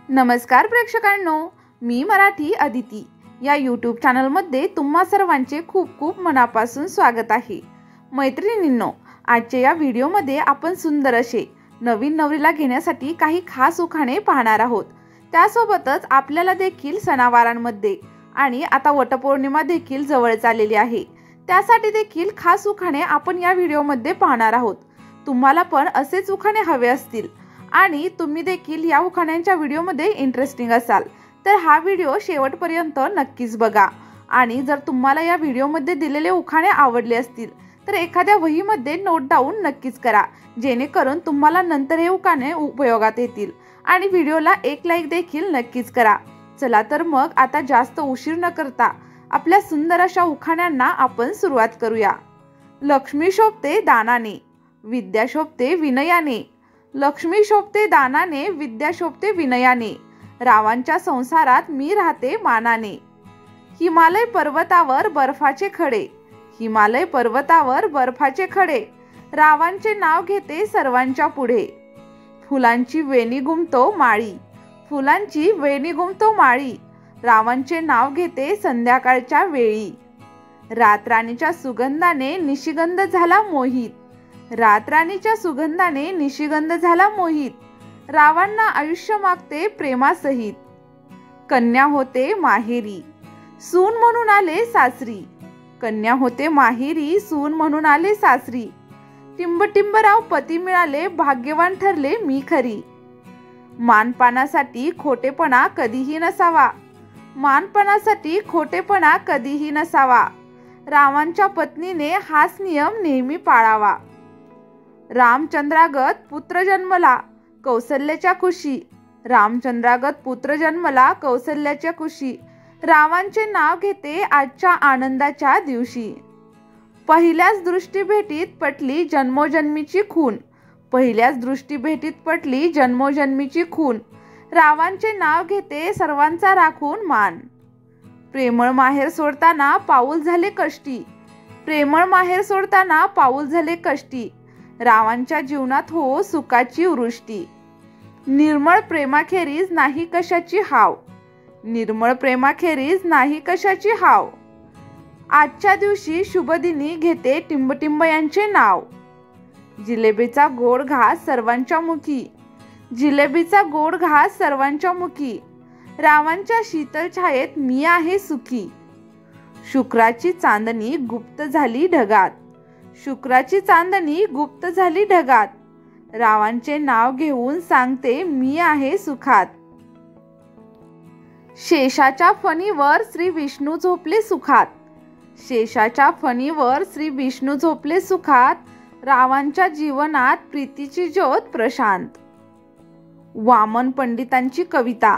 नमस्कार प्रेक्षकांनो, मी मराठी अदिती या यूट्यूब चॅनलमध्ये तुम्हा सर्वांचे खूप खूप मनापासून स्वागत आहे। मैत्रिणींनो, आजच्या या व्हिडिओमध्ये आपण सुंदर असे नवीन नवरीला घेण्यासाठी काही खास उखाणे पाहणार आहोत। त्यासोबतच आपल्याला देखील सणावारांमध्ये आणि आता वटपौर्णिमा देखील जवळच आलेली आहे, त्यासाठी देखील खास उखाणे आपण या व्हिडिओमध्ये पाहणार आहोत। तुम्हाला पण असेच उखाणे हवे असतील आणि तुम्ही देखील या उखाण्यांच्या व्हिडिओमध्ये इंटरेस्टिंग असाल तर हा व्हिडिओ शेवटपर्यंत नक्कीच बघा। आणि जर तुम्हाला या व्हिडिओमध्ये दिलेले उखाणे आवडले असतील तर एखाद्या वहीमध्ये नोट डाऊन नक्कीच करा, जेणेकरून तुम्हाला नंतर हे उखाणे उपयोगात येतील। आणि व्हिडिओला एक लाईक देखील नक्कीच करा। चला तर मग आता जास्त उशीर न करता आपल्या सुंदर अशा उखाण्यांना आपण सुरुवात करूया। लक्ष्मी शोभते दानाने, विद्या शोभते विनयाने। लक्ष्मी शोभते दानाने, विद्या शोभते विनयाने। रावांच्या संसारात मी राहते मानाने। हिमालय पर्वतावर बर्फाचे खडे, हिमालय पर्वतावर बर्फाचे खडे। रावांचे नाव घेते सर्वांच्या पुढे। फुलांची वेणी गुंमतो माळी, फुलांची वेणी गुंमतो माळी। रावांचे नाव घेते संध्याकाळच्या वेळी। रातराणीच्या सुगंधाने निशिगंध झाला मोहित, रातराणीच्या सुगंधाने निशिगंध झाला मोहित। रावांना आयुष्य मागते प्रेमासहित। कन्या होते माहेरी, सून म्हणून आले सासरी। कन्या होते माहेरी, सून म्हणून आले सासरी। टिंबटिंबराव पती मिळाले, भाग्यवान ठरले मी खरी। मानपानासाठी खोटेपणा कधीही नसावा, मानपणासाठी खोटेपणा कधीही नसावा। रावांच्या पत्नीने हाच नियम नेहमी पाळावा। रामचंद्रागत पुत्र जन्मला, कौसल्याच्या कुशी। रामचंद्रागत पुत्र जन्मला, कौसल्याच्या कुशी। रावांचे नाव घेते आजच्या आनंदाच्या दिवशी। पहिल्याच दृष्टीभेटीत पटली जन्मोजन्मीची खून, पहिल्याच दृष्टीभेटीत पटली जन्मोजन्मीची खून। रावांचे नाव घेते सर्वांचा राखून मान। प्रेमळ माहेर सोडताना पाऊल झाले कष्टी, प्रेमळ माहेर सोडताना पाऊल झाले कष्टी। रावांच्या जीवनात हो सुखाची वृष्टी। निर्मळ प्रेमाखेरीज नाही कशाची हाव, निर्मळ प्रेमाखेरीज नाही कशाची हाव। आजच्या दिवशी शुभदिनी घेते टिंबटिंब यांचे नाव। जिलेबीचा गोड घास सर्वांच्या मुखी, जिलेबीचा गोड घास सर्वांच्या मुखी। रावांच्या शीतल छायेत मी आहे सुखी। शुक्राची चांदणी गुप्त झाली ढगात, शुक्राची चांदणी गुप्त झाली ढगात। रावांचे नाव घेऊन सांगते मी आहे सुखात। शेषाच्या फणीवर श्री विष्णू झोपले सुखात, शेषाच्या फणीवर श्री विष्णू झोपले सुखात। रावांच्या जीवनात प्रीतीची ज्योत प्रशांत। वामन पंडितांची कविता,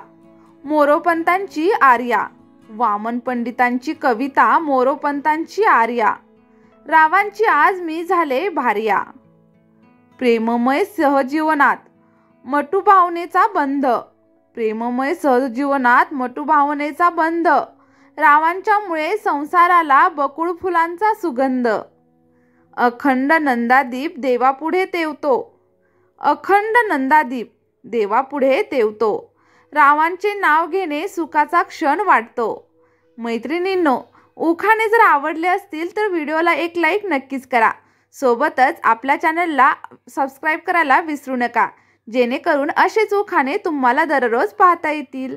मोरोपंतांची आर्या। वामन पंडितांची कविता, मोरोपंतांची आर्या। रावांची आज मी झाले भार्या। प्रेममय सहजीवनात मटुभावनेचा बंध, प्रेममय सहजीवनात मटुभावनेचा बंध। रावांच्यामुळे संसाराला बकुळ फुलांचा सुगंध। अखंड नंदादीप देवापुढे तेवतो, अखंड नंदादीप देवापुढे तेवतो। रावांचे नाव घेणे सुखाचा क्षण वाटतो। मैत्रिणींनो, उखाणे जर आवडले असतील तर व्हिडिओला एक लाईक नक्कीच करा। सोबतच आपल्या चॅनलला सबस्क्राईब करायला विसरू नका, जेणेकरून असेच उखाणे तुम्हाला दररोज पाहता येतील।